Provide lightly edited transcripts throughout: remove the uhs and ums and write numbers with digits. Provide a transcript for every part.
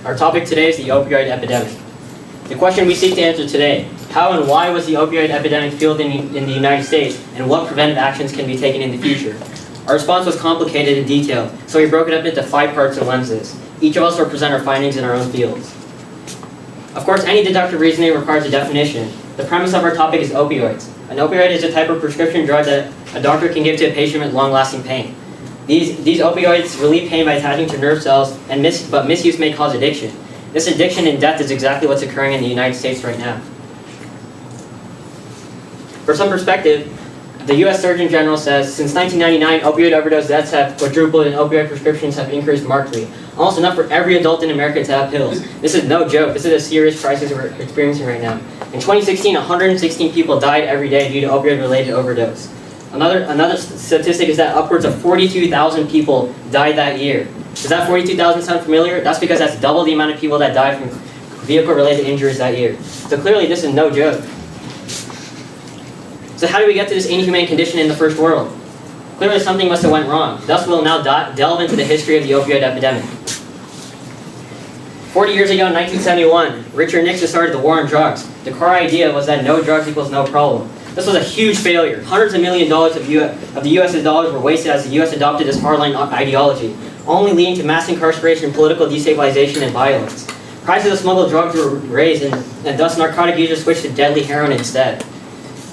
Our topic today is the opioid epidemic. The question we seek to answer today: how and why was the opioid epidemic fueled in the United States, and what preventive actions can be taken in the future? Our response was complicated and detailed, so we broke it up into 5 parts and lenses. Each of us will present our findings in our own fields. Of course, any deductive reasoning requires a definition. The premise of our topic is opioids. An opioid is a type of prescription drug that a doctor can give to a patient with long-lasting pain. These opioids relieve pain by attaching to nerve cells, but misuse may cause addiction. This addiction and death is exactly what's occurring in the United States right now. For some perspective, the U.S. Surgeon General says, since 1999, opioid overdose deaths have quadrupled and opioid prescriptions have increased markedly. Almost enough for every adult in America to have pills. This is no joke. This is a serious crisis we're experiencing right now. In 2016, 116 people died every day due to opioid-related overdose. Another statistic is that upwards of 42,000 people died that year. Does that 42,000 sound familiar? That's because that's double the amount of people that died from vehicle-related injuries that year. So clearly, this is no joke. So how do we get to this inhumane condition in the first world? Clearly something must have went wrong. Thus we'll now delve into the history of the opioid epidemic. 40 years ago in 1971, Richard Nixon started the war on drugs. The core idea was that no drugs equals no problem. This was a huge failure. Hundreds of millions of dollars of the U.S.'s dollars were wasted as the U.S. adopted this hardline ideology, only leading to mass incarceration, political destabilization, and violence. Prices of smuggled drugs were raised, and thus narcotic users switched to deadly heroin instead.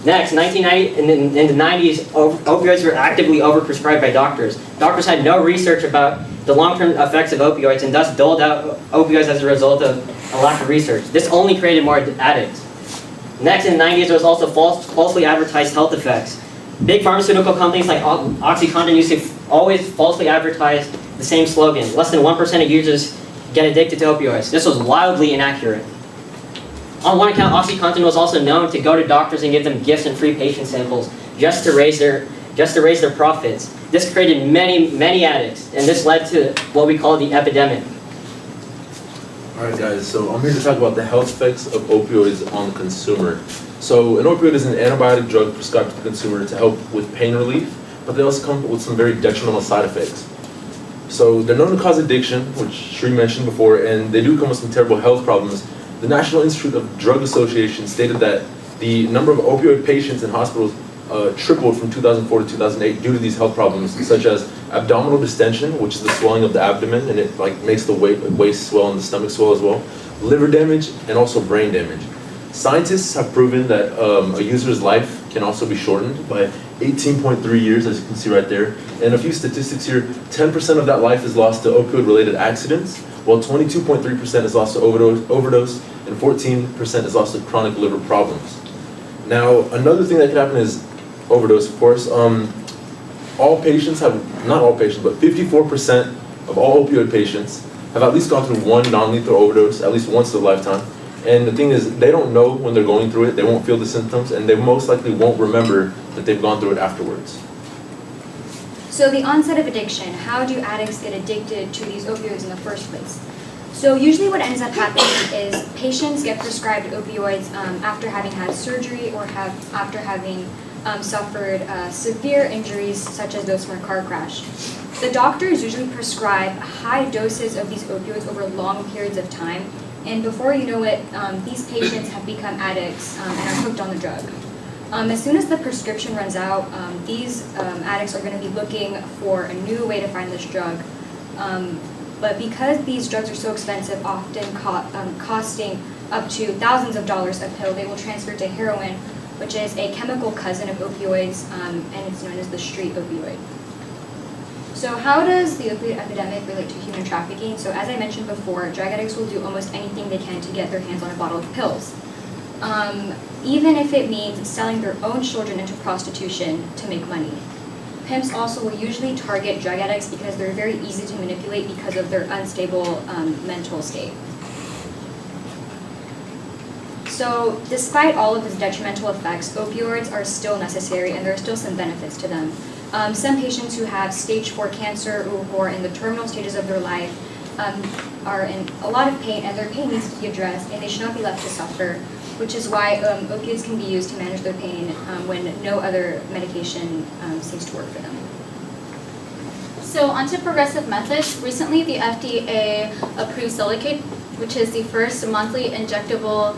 Next, in the 90s, opioids were actively overprescribed by doctors. Doctors had no research about the long-term effects of opioids and thus doled out opioids as a result of a lack of research. This only created more addicts. Next, in the 90s, there was also falsely advertised health effects. Big pharmaceutical companies like OxyContin used to always falsely advertise the same slogan: less than 1% of users get addicted to opioids. This was wildly inaccurate. On one account, OxyContin was also known to go to doctors and give them gifts and free patient samples just to raise their profits. This created many addicts, and this led to what we call the epidemic. Alright guys, so I'm here to talk about the health effects of opioids on the consumer. So an opioid is an antibiotic drug prescribed to the consumer to help with pain relief, but they also come with some very detrimental side effects. So they're known to cause addiction, which Shri mentioned before, and they do come with some terrible health problems. The National Institute of Drug Association stated that the number of opioid patients in hospitals tripled from 2004 to 2008 due to these health problems, such as abdominal distension, which is the swelling of the abdomen, and it makes the waist swell and the stomach swell as well, liver damage, and also brain damage. Scientists have proven that a user's life can also be shortened by 18.3 years, as you can see right there. And a few statistics here: 10% of that life is lost to opioid-related accidents, while 22.3% is lost to overdose, and 14% is lost to chronic liver problems. Now, another thing that can happen is overdose, of course. All patients have, not all patients, but 54% of all opioid patients have at least gone through one non-lethal overdose at least once in their lifetime. And the thing is, they don't know when they're going through it, they won't feel the symptoms, and they most likely won't remember that they've gone through it afterwards. So the onset of addiction, how do addicts get addicted to these opioids in the first place? So usually what ends up happening is patients get prescribed opioids after having had surgery or after having suffered severe injuries such as those from a car crash. The doctors usually prescribe high doses of these opioids over long periods of time, and before you know it, these patients have become addicts and are hooked on the drug. As soon as the prescription runs out, these addicts are going to be looking for a new way to find this drug. But because these drugs are so expensive, often costing up to thousands of dollars a pill, they will transfer to heroin, which is a chemical cousin of opioids, and it's known as the street opioid. So how does the opioid epidemic relate to human trafficking? So as I mentioned before, drug addicts will do almost anything they can to get their hands on a bottle of pills, even if it means selling their own children into prostitution to make money. Pimps also will usually target drug addicts because they're very easy to manipulate because of their unstable mental state. So despite all of its detrimental effects, opioids are still necessary and there are still some benefits to them. Some patients who have stage 4 cancer or who are in the terminal stages of their life are in a lot of pain, and their pain needs to be addressed, and they should not be left to suffer, which is why opioids can be used to manage their pain when no other medication seems to work for them. So onto progressive methods. Recently, the FDA approved which is the first monthly injectable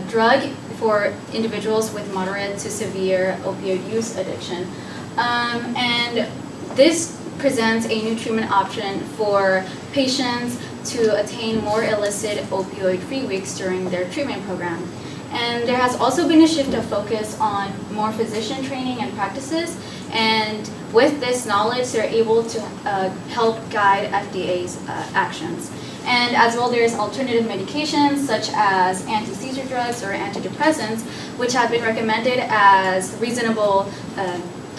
drug for individuals with moderate to severe opioid use addiction. And this presents a new treatment option for patients to attain more illicit opioid-free weeks during their treatment program. And there has also been a shift of focus on more physician training and practices, and with this knowledge, they're able to help guide FDA's actions. And as well, there's alternative medications such as anti-seizure drugs or antidepressants, which have been recommended as reasonable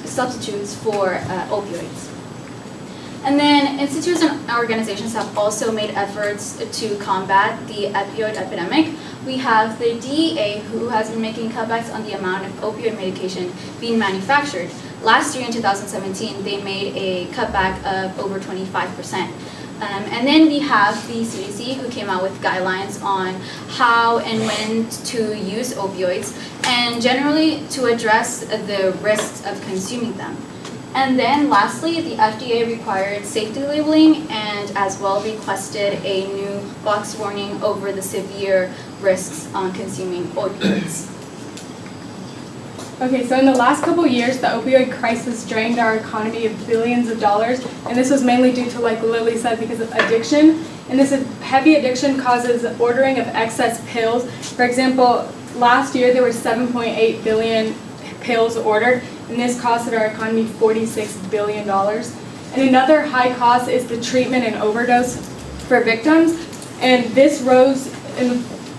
substitutes for opioids. And then institutes and organizations have also made efforts to combat the opioid epidemic. We have the DEA, who has been making cutbacks on the amount of opioid medication being manufactured. Last year in 2017, they made a cutback of over 25%. And then we have the CDC, who came out with guidelines on how and when to use opioids, and generally to address the risks of consuming them. And then lastly, the FDA required safety labeling and as well requested a new box warning over the severe risks on consuming opioids. Okay, so in the last couple years, the opioid crisis drained our economy of billions of dollars, and this was mainly due to, like Lily said, because of addiction. And this heavy addiction causes ordering of excess pills. For example, last year there were 7.8 billion pills ordered, and this costed our economy $46 billion. And another high cost is the treatment and overdose for victims, and this rose,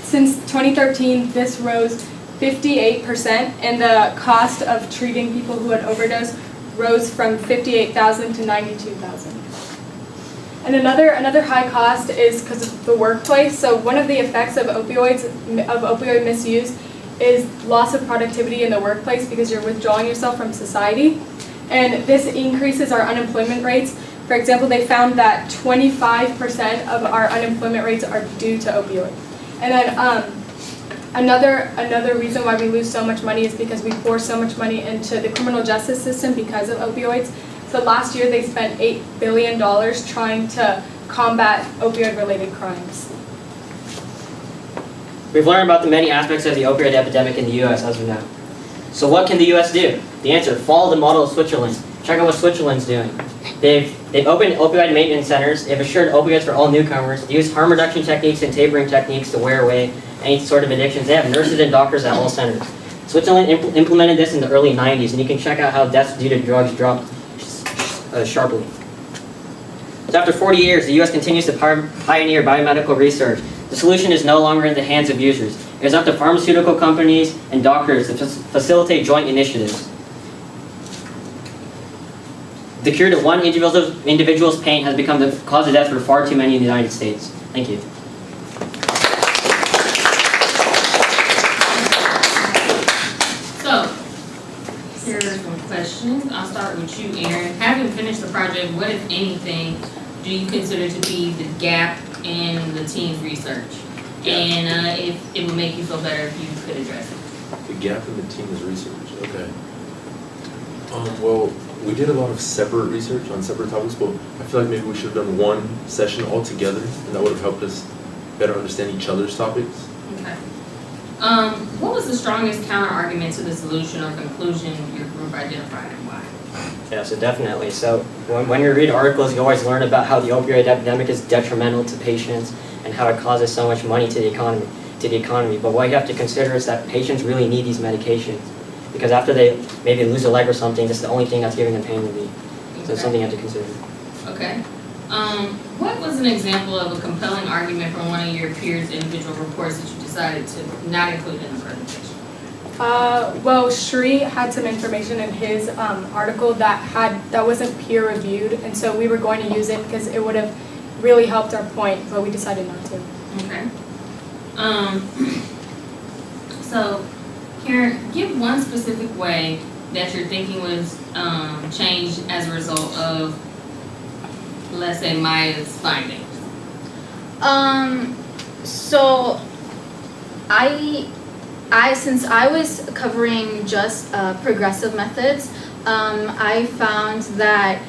since 2013, this rose 58%, and the cost of treating people who had overdosed rose from $58,000 to $92,000. And another high cost is because of the workplace. So one of the effects of opioid misuse is loss of productivity in the workplace because you're withdrawing yourself from society. And this increases our unemployment rates. For example, they found that 25% of our unemployment rates are due to opioid. And then another reason why we lose so much money is because we pour so much money into the criminal justice system because of opioids. So last year they spent $8 billion trying to combat opioid-related crimes. We've learned about the many aspects of the opioid epidemic in the U.S. as we know. So what can the U.S. do? The answer, follow the model of Switzerland. Check out what Switzerland's doing. They've opened opioid maintenance centers. They've assured opioids for all newcomers. They use harm reduction techniques and tapering techniques to wear away any sort of addictions. They have nurses and doctors at all centers. Switzerland implemented this in the early 90s, and you can check out how deaths due to drugs dropped sharply. So after 40 years, the U.S. continues to pioneer biomedical research. The solution is no longer in the hands of users. It is up to pharmaceutical companies and doctors to facilitate joint initiatives. The cure to one individual's pain has become the cause of death for far too many in the United States. Thank you. So, here are some questions. I'll start with you, Aaron. Having finished the project, what, if anything, do you consider to be the gap in the team's research? And if it would make you feel better if you could address it. The gap in the team's research, okay. Well, we did a lot of separate research on separate topics, but I feel like maybe we should have done one session all together, and that would have helped us better understand each other's topics. Okay. What was the strongest counter argument to the solution or conclusion your group identified and why? Yeah, so definitely. So when you read articles, you always learn about how the opioid epidemic is detrimental to patients and how it causes so much money to the economy. But what you have to consider is that patients really need these medications, because after they maybe lose a leg or something, this is the only thing that's giving them pain relief. So it's something you have to consider. Okay. What was an example of a compelling argument from one of your peers' individual reports that you decided to not include in the presentation? Well, Shri had some information in his article that wasn't peer reviewed, and so we were going to use it because it would have really helped our point, but we decided not to. Okay. So, Karen, give one specific way that your thinking was changed as a result of, let's say, Maya's findings. So since I was covering just progressive methods, I found that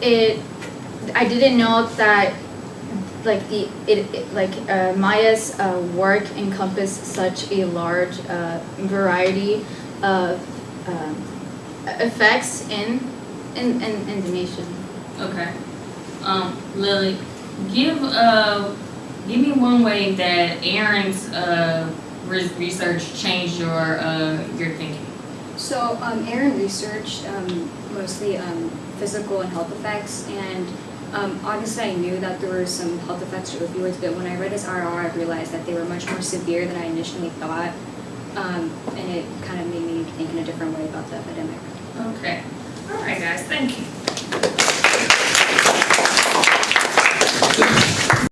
I didn't know that Maya's work encompassed such a large variety of effects in the nation. Okay. Lily, give me one way that Aaron's research changed your thinking. So Aaron researched mostly physical and health effects, and obviously I knew that there were some health effects to opioids, but when I read his RR, I realized that they were much more severe than I initially thought, and it kind of made me think in a different way about the epidemic. Okay. All right, guys. Thank you.